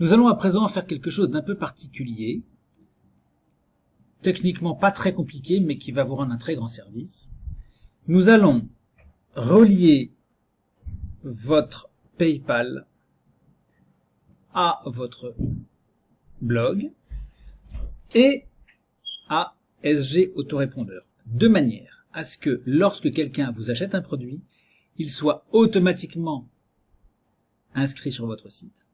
Nous allons à présent faire quelque chose d'un peu particulier, techniquement pas très compliqué, mais qui va vous rendre un très grand service. Nous allons relier votre PayPal à votre blog et à SG Autorépondeur, de manière à ce que lorsque quelqu'un vous achète un produit, il soit automatiquement inscrit sur votre site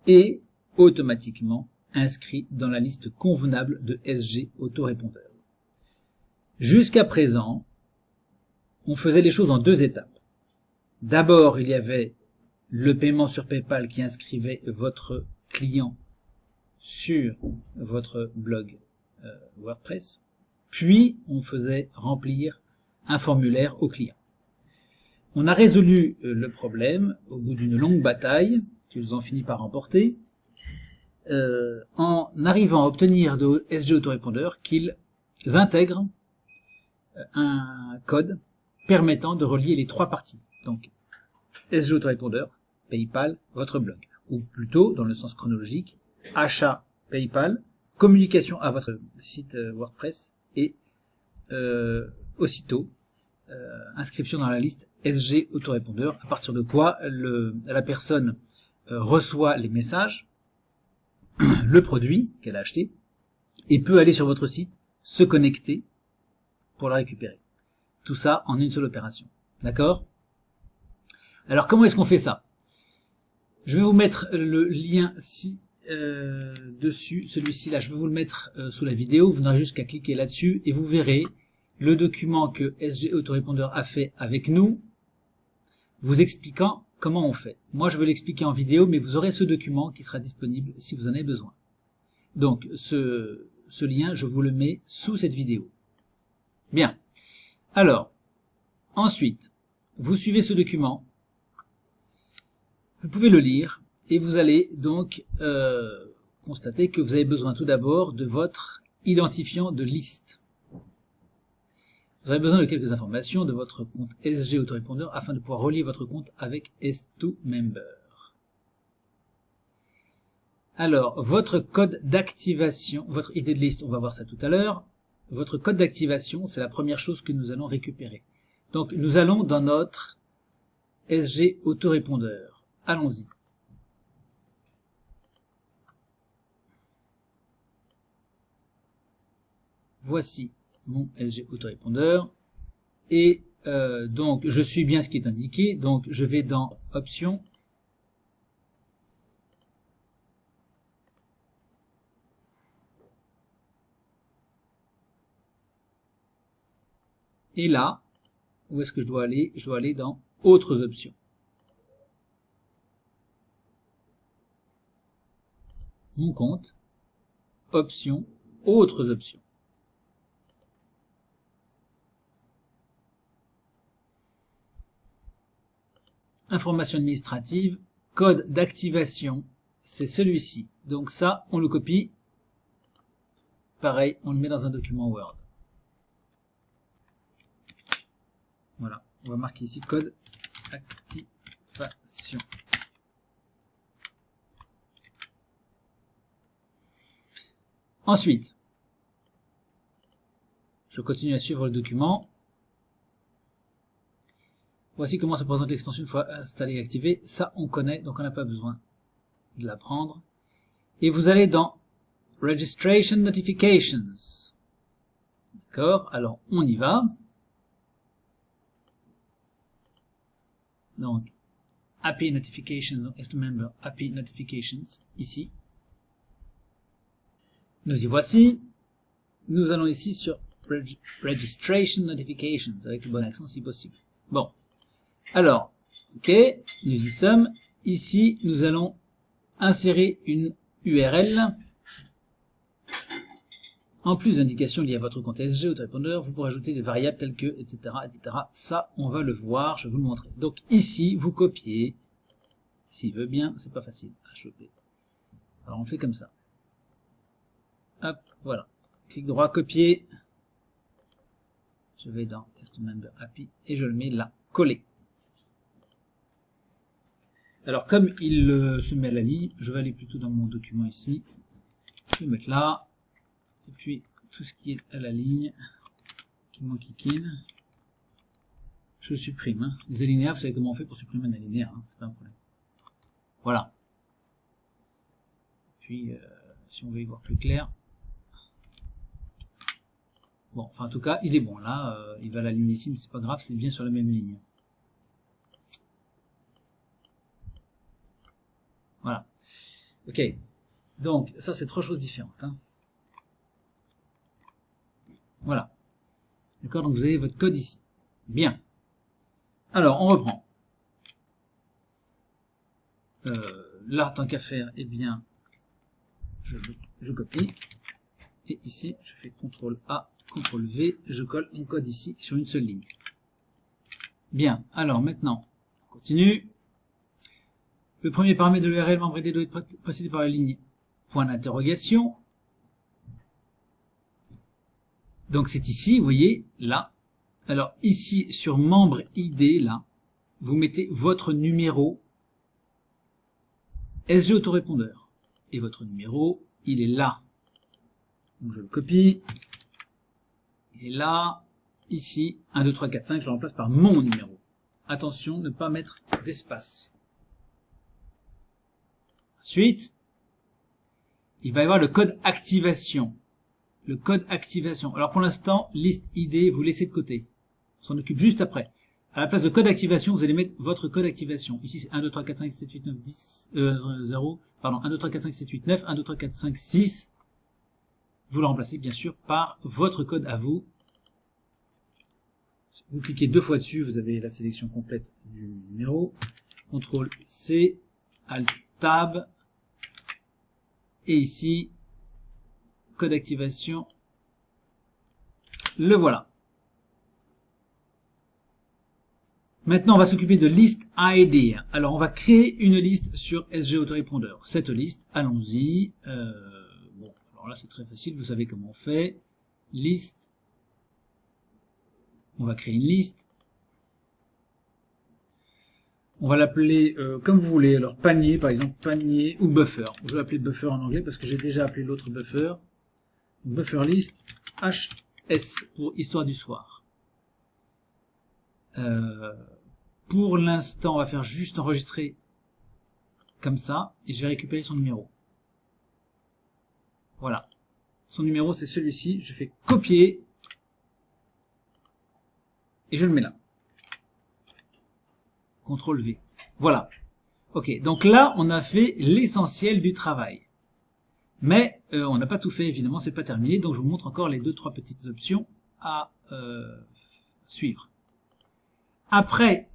et automatiquement inscrit dans la liste convenable de SG Autorépondeur. Jusqu'à présent, on faisait les choses en deux étapes. D'abord, il y avait le paiement sur PayPal qui inscrivait votre client sur votre blog WordPress, puis on faisait remplir un formulaire au client. On a résolu le problème au bout d'une longue bataille, qu'ils ont fini par remporter, en arrivant à obtenir de SG Autorépondeur qu'ils intègrent un code permettant de relier les trois parties. Donc, SG Autorépondeur, PayPal, votre blog. Ou plutôt, dans le sens chronologique, achat PayPal, communication à votre site WordPress et aussitôt inscription dans la liste SG Autorépondeur, à partir de quoi la personne reçoit les messages, le produit qu'elle a acheté, et peut aller sur votre site, se connecter pour la récupérer. Tout ça en une seule opération. D'accord ? Alors comment est-ce qu'on fait ça? Je vais vous mettre le lien dessus, celui-ci là, je vais vous le mettre sous la vidéo, vous n'aurez juste qu'à cliquer là-dessus et vous verrez le document que SG Autorépondeur a fait avec nous, vous expliquant comment on fait. Moi je vais l'expliquer en vidéo, mais vous aurez ce document qui sera disponible si vous en avez besoin. Donc ce lien, je vous le mets sous cette vidéo. Bien. Alors, ensuite, vous suivez ce document, vous pouvez le lire, et vous allez donc constater que vous avez besoin tout d'abord de votre identifiant de liste. Vous avez besoin de quelques informations de votre compte SG Autorépondeur afin de pouvoir relier votre compte avec S2Member. Alors, votre code d'activation, votre ID de liste, on va voir ça tout à l'heure. Votre code d'activation, c'est la première chose que nous allons récupérer. Donc, nous allons dans notre SG Autorépondeur. Allons-y. Voici mon SG Autorépondeur. Et donc, je suis bien ce qui est indiqué. Donc, je vais dans Options. Et là, où est-ce que je dois aller? Je dois aller dans Autres options. Mon compte, Options, Autres options. Information administrative, code d'activation, c'est celui-ci. Donc ça, on le copie. Pareil, on le met dans un document Word. Voilà, on va marquer ici code activation. Ensuite, je continue à suivre le document. Voici comment se présente l'extension une fois installée et activée. Ça, on connaît, donc on n'a pas besoin de l'apprendre. Et vous allez dans Registration Notifications. D'accord? Alors, on y va. Donc, API Notifications, donc S2Member API Notifications, ici. Nous y voici. Nous allons ici sur Registration Notifications, avec le bon accent si possible. Bon. Alors, ok, nous y sommes. Ici, nous allons insérer une URL. En plus d'indications liées à votre compte SG Autorépondeur, vous pourrez ajouter des variables telles que, etc., etc. Ça, on va le voir, je vais vous le montrer. Donc ici, vous copiez. S'il veut bien, c'est pas facile à choper. Alors on fait comme ça. Hop, voilà. Clic droit, copier. Je vais dans S2Member API et je le mets là, collé. Alors comme il se met à la ligne, je vais aller plutôt dans mon document ici. Je vais mettre là. Et puis tout ce qui est à la ligne, qui m'enquiquine, je supprime. Hein. Les alinéas, vous savez comment on fait pour supprimer un alinéa, hein, c'est pas un problème. Voilà. Puis si on veut y voir plus clair. Bon, enfin en tout cas, il est bon. Là, il va à la ligne ici, mais c'est pas grave, c'est bien sur la même ligne. Voilà. Ok. Donc, ça, c'est trois choses différentes. Hein. Voilà. D'accord, donc vous avez votre code ici. Bien. Alors, on reprend. Là, tant qu'à faire, eh bien, je copie. Et ici, je fais CTRL A, CTRL V, je colle mon code ici sur une seule ligne. Bien. Alors, maintenant, on continue. Le premier paramètre de l'URL membre ID doit être précédé par la ligne point d'interrogation. Donc c'est ici, vous voyez, là. Alors ici, sur membre ID, là, vous mettez votre numéro SG autorépondeur. Et votre numéro, il est là. Donc je le copie. Il est là, ici, 1, 2, 3, 4, 5, je le remplace par mon numéro. Attention, ne pas mettre d'espace. Ensuite, il va y avoir le code activation. Le code activation. Alors pour l'instant, liste ID, vous laissez de côté. On s'en occupe juste après. À la place de code activation, vous allez mettre votre code activation. Ici, c'est 1, 2, 3, 4, 5, 7, 8, 9, 10, 0, pardon, 1, 2, 3, 4, 5, 7, 8, 9, 1, 2, 3, 4, 5, 6. Vous le remplacez, bien sûr, par votre code à vous. Vous cliquez deux fois dessus, vous avez la sélection complète du numéro. CTRL C, Alt Tab. Et ici, code d'activation, le voilà. Maintenant, on va s'occuper de liste ID. Alors, on va créer une liste sur SG autorépondeur. Cette liste, allons-y. Bon, alors là, c'est très facile, vous savez comment on fait. Liste. On va créer une liste. On va l'appeler comme vous voulez. Alors, panier, par exemple, panier ou buffer. Je vais l'appeler buffer en anglais parce que j'ai déjà appelé l'autre buffer. Buffer list HS pour histoire du soir. Pour l'instant, on va faire juste enregistrer comme ça et je vais récupérer son numéro. Voilà. Son numéro, c'est celui-ci. Je fais copier et je le mets là. CTRL V. Voilà. Ok. Donc là, on a fait l'essentiel du travail. Mais on n'a pas tout fait, évidemment, c'est pas terminé. Donc je vous montre encore les 2-3 petites options à suivre. Après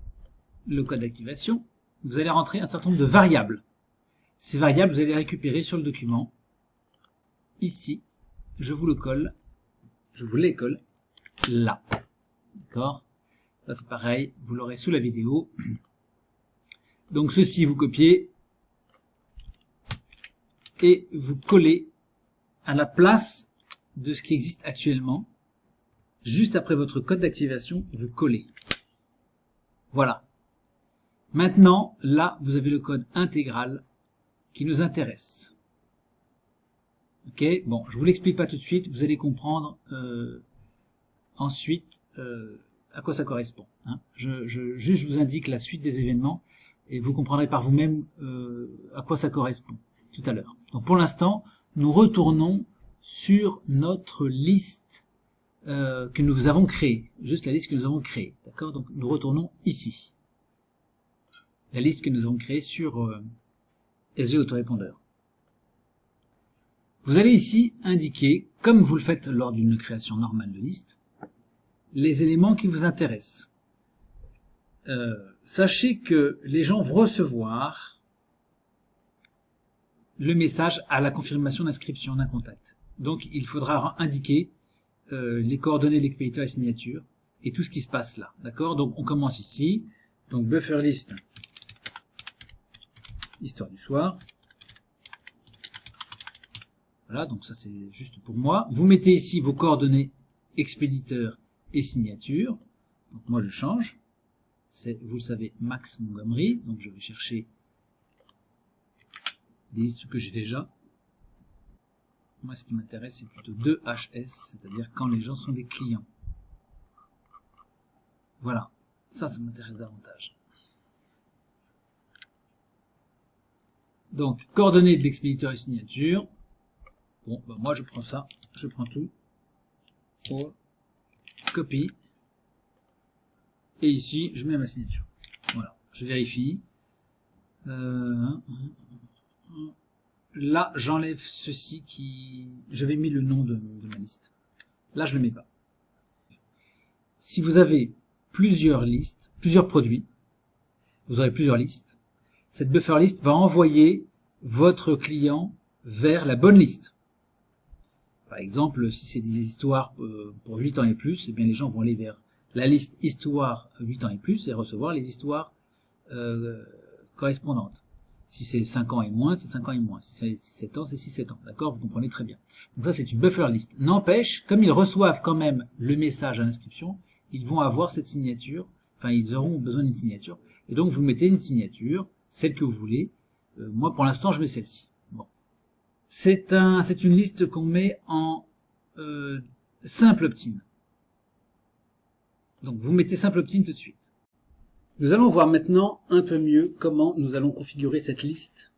le code d'activation, vous allez rentrer un certain nombre de variables. Ces variables, vous allez les récupérer sur le document. Ici, je vous le colle. Je vous les colle là. D'accord? Ça c'est pareil, vous l'aurez sous la vidéo. Donc ceci, vous copiez et vous collez à la place de ce qui existe actuellement. Juste après votre code d'activation, vous collez. Voilà. Maintenant, là, vous avez le code intégral qui nous intéresse. Ok, bon, je vous l'explique pas tout de suite, vous allez comprendre ensuite à quoi ça correspond. Hein. Juste, je vous indique la suite des événements et vous comprendrez par vous-même à quoi ça correspond tout à l'heure. Donc pour l'instant, nous retournons sur notre liste que nous avons créée, juste la liste que nous avons créée. D'accord? Donc nous retournons ici. La liste que nous avons créée sur SG autorépondeur. Vous allez ici indiquer, comme vous le faites lors d'une création normale de liste, les éléments qui vous intéressent. Sachez que les gens vont recevoir le message à la confirmation d'inscription d'un contact. Donc il faudra indiquer les coordonnées de l'expéditeur et signature et tout ce qui se passe là. D'accord? Donc on commence ici. Donc buffer list, histoire du soir. Voilà, donc ça c'est juste pour moi. Vous mettez ici vos coordonnées expéditeur et signature. Donc moi je change. C'est, vous le savez, Max Montgomery. Donc je vais chercher des listes que j'ai déjà. Moi, ce qui m'intéresse, c'est plutôt 2HS, c'est-à-dire quand les gens sont des clients. Voilà, ça m'intéresse davantage. Donc, coordonnées de l'expéditeur et signature. Bon, bah moi je prends ça, je prends tout. Copie. Et ici, je mets ma signature. Voilà, je vérifie. Là, j'enlève ceci qui... J'avais mis le nom de ma liste. Là, je ne le mets pas. Si vous avez plusieurs listes, plusieurs produits, vous aurez plusieurs listes. Cette buffer list va envoyer votre client vers la bonne liste. Par exemple, si c'est des histoires pour 8 ans et plus, eh bien les gens vont aller vers la liste histoire 8 ans et plus et recevoir les histoires correspondantes. Si c'est 5 ans et moins, c'est 5 ans et moins. Si c'est 7 ans, c'est 6-7 ans. D'accord? Vous comprenez très bien. Donc ça, c'est une buffer list. N'empêche, comme ils reçoivent quand même le message à l'inscription, ils vont avoir cette signature. Enfin, ils auront besoin d'une signature. Et donc, vous mettez une signature, celle que vous voulez. Moi, pour l'instant, je mets celle-ci. Bon. C'est une liste qu'on met en simple opt-in. Donc, vous mettez simple opt-in tout de suite. Nous allons voir maintenant un peu mieux comment nous allons configurer cette liste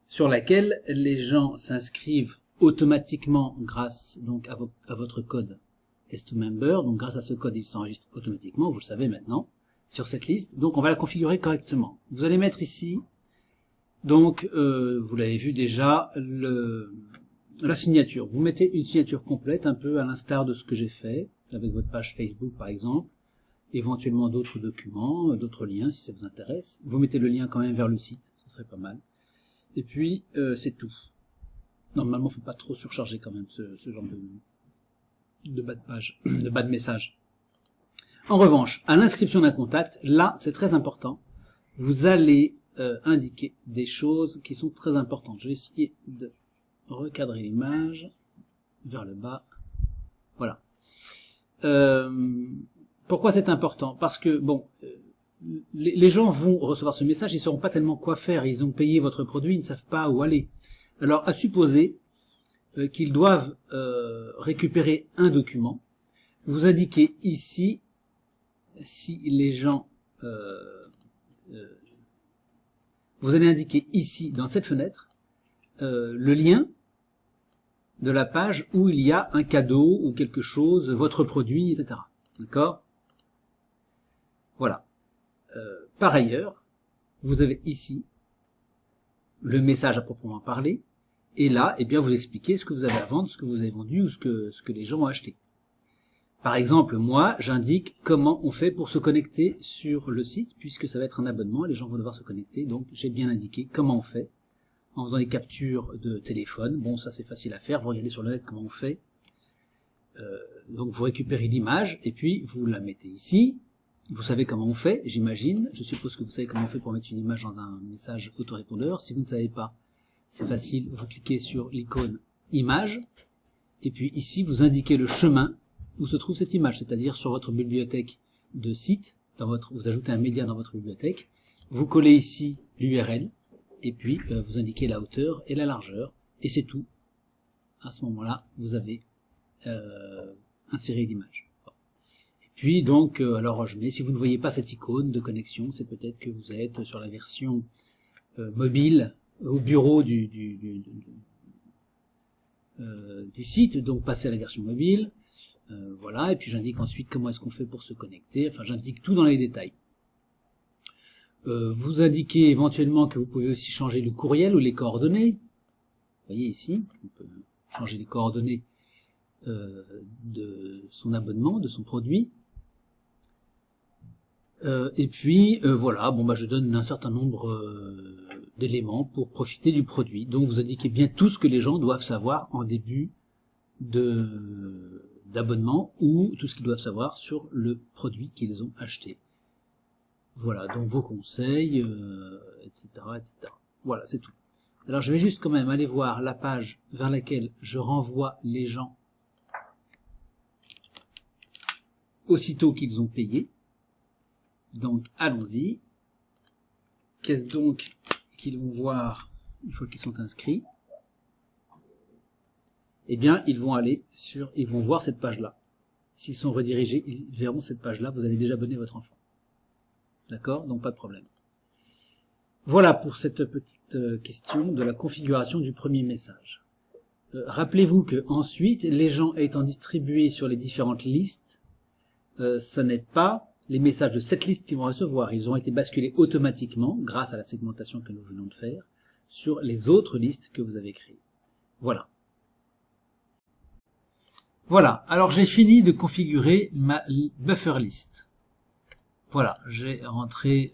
sur laquelle les gens s'inscrivent automatiquement grâce donc à votre code S2Member. Donc grâce à ce code, ils s'enregistrent automatiquement, vous le savez maintenant, sur cette liste. Donc on va la configurer correctement. Vous allez mettre ici, donc vous l'avez vu déjà, la signature. Vous mettez une signature complète, un peu à l'instar de ce que j'ai fait avec votre page Facebook par exemple. Éventuellement d'autres documents, d'autres liens si ça vous intéresse. Vous mettez le lien quand même vers le site, ce serait pas mal. Et puis c'est tout. Normalement, il ne faut pas trop surcharger quand même ce genre de bas de page, de bas de message. En revanche, à l'inscription d'un contact, là c'est très important. Vous allez indiquer des choses qui sont très importantes. Je vais essayer de recadrer l'image vers le bas. Voilà. Pourquoi c'est important? Parce que, bon, les gens vont recevoir ce message, ils ne sauront pas tellement quoi faire, ils ont payé votre produit, ils ne savent pas où aller. Alors, à supposer qu'ils doivent récupérer un document, vous indiquez ici, si les gens... vous allez indiquer ici, dans cette fenêtre, le lien de la page où il y a un cadeau ou quelque chose, votre produit, etc. D'accord? Voilà. Par ailleurs, vous avez ici le message à proprement parler, et là, eh bien, vous expliquez ce que vous avez à vendre, ce que vous avez vendu ou ce que les gens ont acheté. Par exemple, moi, j'indique comment on fait pour se connecter sur le site, puisque ça va être un abonnement, les gens vont devoir se connecter, donc j'ai bien indiqué comment on fait, en faisant des captures de téléphone. Bon, ça c'est facile à faire, vous regardez sur le net comment on fait. Donc vous récupérez l'image, et puis vous la mettez ici. Vous savez comment on fait, j'imagine. Je suppose que vous savez comment on fait pour mettre une image dans un message autorépondeur. Si vous ne savez pas, c'est facile, vous cliquez sur l'icône image, et puis ici vous indiquez le chemin où se trouve cette image, c'est-à-dire sur votre bibliothèque de site, vous ajoutez un média dans votre bibliothèque, vous collez ici l'URL, et puis vous indiquez la hauteur et la largeur, et c'est tout. À ce moment-là, vous avez inséré l'image. Puis donc, alors je mets, si vous ne voyez pas cette icône de connexion, c'est peut-être que vous êtes sur la version mobile au bureau du site, donc passez à la version mobile. Voilà, et puis j'indique ensuite comment est-ce qu'on fait pour se connecter, enfin j'indique tout dans les détails. Vous indiquez éventuellement que vous pouvez aussi changer le courriel ou les coordonnées. Vous voyez ici, on peut changer les coordonnées de son abonnement, de son produit. Et puis voilà, bon bah je donne un certain nombre d'éléments pour profiter du produit. Donc vous indiquez bien tout ce que les gens doivent savoir en début d'abonnement ou tout ce qu'ils doivent savoir sur le produit qu'ils ont acheté. Voilà, donc vos conseils, etc., etc. Voilà, c'est tout. Alors je vais juste quand même aller voir la page vers laquelle je renvoie les gens aussitôt qu'ils ont payé. Donc allons-y. Qu'est-ce donc qu'ils vont voir, une fois qu'ils sont inscrits, eh bien, ils vont voir cette page-là. S'ils sont redirigés, ils verront cette page-là. Vous avez déjà abonné votre enfant. D'accord? Donc, pas de problème. Voilà pour cette petite question de la configuration du premier message. Rappelez-vous que ensuite, les gens étant distribués sur les différentes listes, ça n'est pas les messages de cette liste qu'ils vont recevoir. Ils ont été basculés automatiquement, grâce à la segmentation que nous venons de faire, sur les autres listes que vous avez créées. Voilà. Voilà, alors j'ai fini de configurer ma buffer list. Voilà, j'ai rentré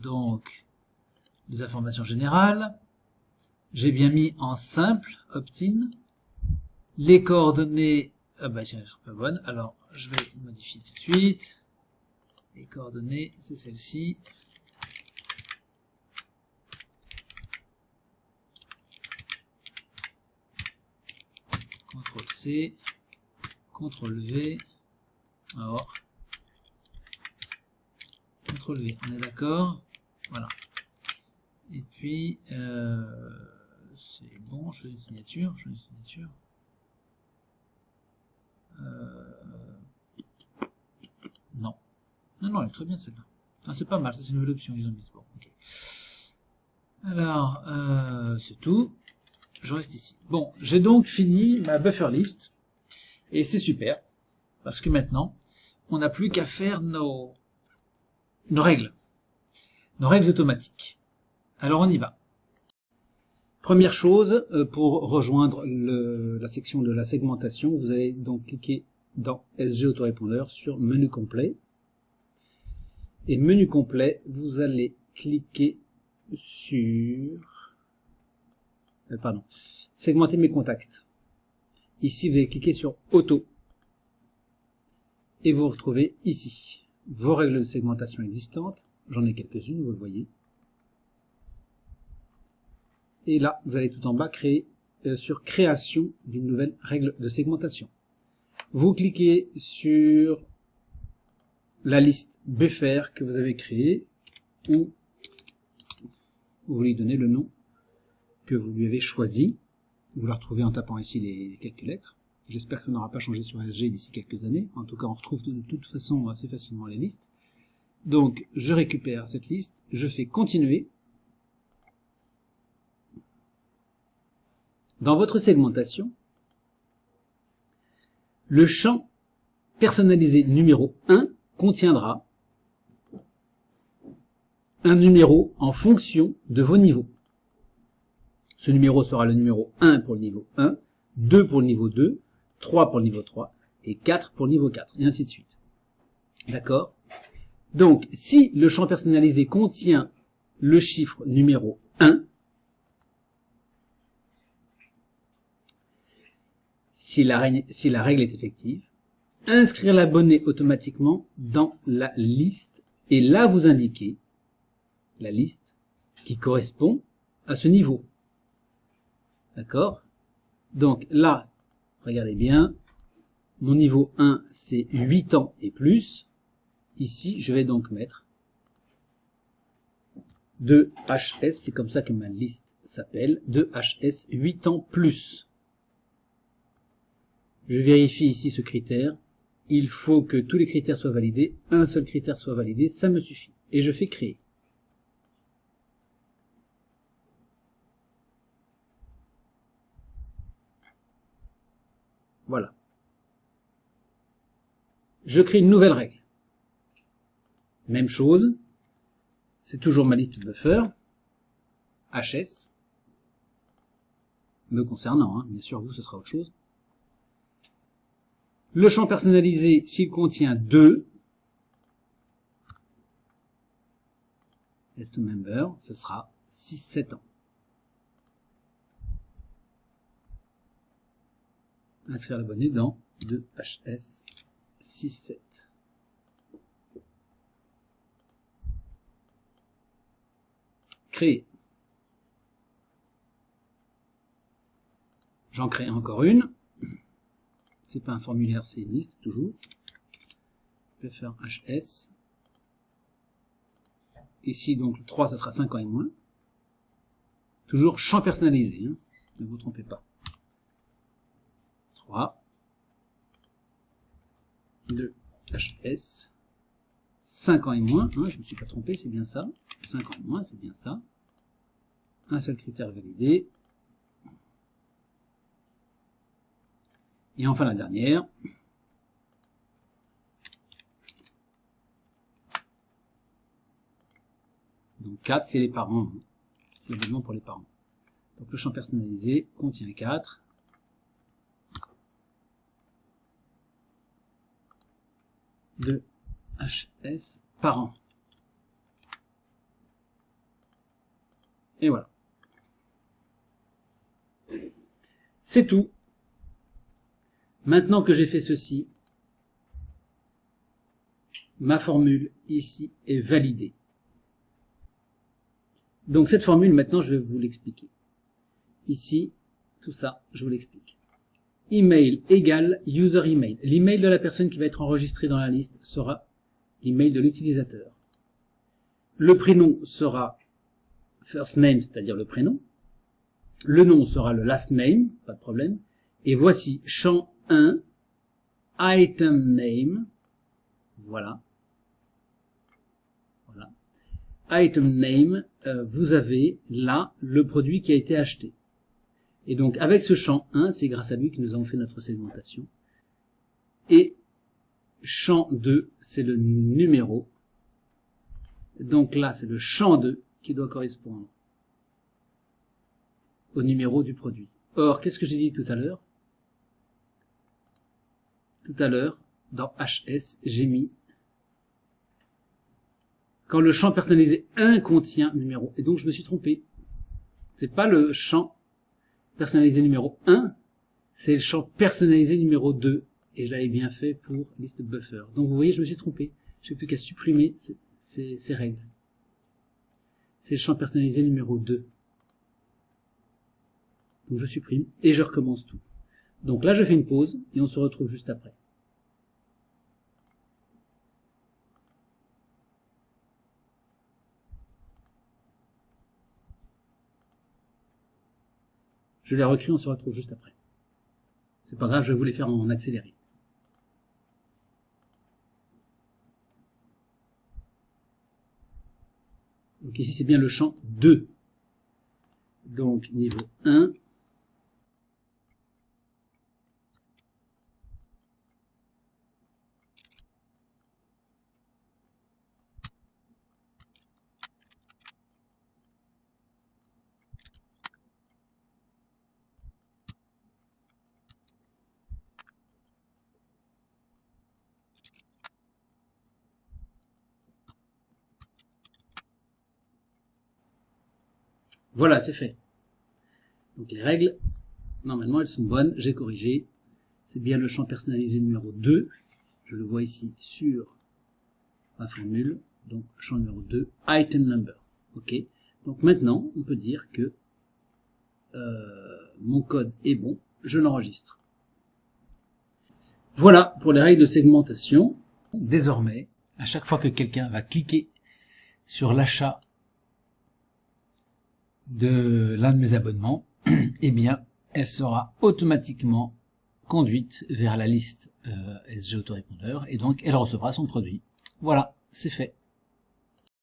donc les informations générales. J'ai bien mis en simple, opt-in. Les coordonnées, ah bah tiens, elles sont pas bonnes. Alors, je vais modifier tout de suite. Les coordonnées, c'est celle-ci. CTRL-C, CTRL-V, alors, CTRL-V, on est d'accord? Voilà. Et puis, c'est bon, je fais une signature, non. Non, elle est très bien celle-là. Ah, c'est pas mal, ça c'est une nouvelle option, ils ont mis. Bon, ok. Alors, c'est tout. Je reste ici. Bon, j'ai donc fini ma buffer list. Et c'est super. Parce que maintenant, on n'a plus qu'à faire nos règles. Nos règles automatiques. Alors on y va. Première chose, pour rejoindre la section de la segmentation, vous allez donc cliquer dans SG autorépondeur sur menu complet. Et menu complet, vous allez cliquer sur segmenter mes contacts. Ici, vous allez cliquer sur auto. Et vous retrouvez ici vos règles de segmentation existantes. J'en ai quelques-unes, vous le voyez. Et là, vous allez tout en bas créer sur création d'une nouvelle règle de segmentation. Vous cliquez sur la liste buffer que vous avez créée ou vous lui donnez le nom que vous lui avez choisi. Vous la retrouvez en tapant ici les quelques lettres. J'espère que ça n'aura pas changé sur SG d'ici quelques années. En tout cas, on retrouve de toute façon assez facilement les listes. Donc, je récupère cette liste, je fais continuer. Dans votre segmentation, le champ personnalisé numéro 1 contiendra un numéro en fonction de vos niveaux. Ce numéro sera le numéro 1 pour le niveau 1, 2 pour le niveau 2, 3 pour le niveau 3 et 4 pour le niveau 4, et ainsi de suite. D'accord? Donc, si le champ personnalisé contient le chiffre numéro 1, si la règle est effective, inscrire l'abonné automatiquement dans la liste et là vous indiquez la liste qui correspond à ce niveau. D'accord? Donc là, regardez bien, mon niveau 1 c'est 8 ans et plus. Ici, je vais donc mettre 2HS, c'est comme ça que ma liste s'appelle, 2HS 8 ans plus. Je vérifie ici ce critère. Il faut que tous les critères soient validés. Un seul critère soit validé, ça me suffit. Et je fais créer. Voilà. Je crée une nouvelle règle. Même chose. C'est toujours ma liste buffer. HS. Me concernant, hein. Bien sûr, vous, ce sera autre chose. Le champ personnalisé, s'il contient 2, S to member, ce sera 6-7 ans. Inscrire l'abonné dans 2HS 6-7. Créer. J'en crée encore une. C'est pas un formulaire, c'est une liste, toujours. Je vais faire HS. Ici, donc, le 3, ce sera 5 ans et moins. Toujours champ personnalisé, hein. Ne vous trompez pas. 3, 2, HS, 5 ans et moins, hein, je ne me suis pas trompé, c'est bien ça. 5 ans et moins, c'est bien ça. Un seul critère validé. Et enfin la dernière. Donc 4, c'est les parents. Hein. C'est l'abonnement pour les parents. Donc le champ personnalisé contient 4. De HS parents. Et voilà. C'est tout. Maintenant que j'ai fait ceci, ma formule ici est validée. Donc cette formule, maintenant, je vais vous l'expliquer. Ici, tout ça, je vous l'explique. Email égale user email. L'email de la personne qui va être enregistrée dans la liste sera l'email de l'utilisateur. Le prénom sera first name, c'est-à-dire le prénom. Le nom sera le last name, pas de problème. Et voici champ 1, item name. Voilà. Voilà. Item name, vous avez là le produit qui a été acheté. Et donc avec ce champ 1, c'est grâce à lui que nous avons fait notre segmentation. Et champ 2, c'est le numéro. Donc là, c'est le champ 2 qui doit correspondre au numéro du produit. Or, qu'est-ce que j'ai dit tout à l'heure? Tout à l'heure, dans HS, j'ai mis quand le champ personnalisé 1 contient numéro. Et donc, je me suis trompé. C'est pas le champ personnalisé numéro 1, c'est le champ personnalisé numéro 2. Et je l'avais bien fait pour liste buffer. Donc, vous voyez, je me suis trompé. J'ai plus qu'à supprimer ces règles. C'est le champ personnalisé numéro 2. Donc, je supprime et je recommence tout. Donc là, je fais une pause et on se retrouve juste après. Je l'ai recréé, on se retrouve juste après. C'est pas grave, je vais vous les faire en accéléré. Donc ici, c'est bien le champ 2. Donc niveau 1. Voilà, c'est fait. Donc les règles, normalement, elles sont bonnes. J'ai corrigé. C'est bien le champ personnalisé numéro 2. Je le vois ici sur ma formule. Donc champ numéro 2, item number. Ok. Donc maintenant, on peut dire que mon code est bon. Je l'enregistre. Voilà pour les règles de segmentation. Désormais, à chaque fois que quelqu'un va cliquer sur l'achat de l'un de mes abonnements, eh bien, elle sera automatiquement conduite vers la liste SG Autorépondeur et donc elle recevra son produit. Voilà, c'est fait.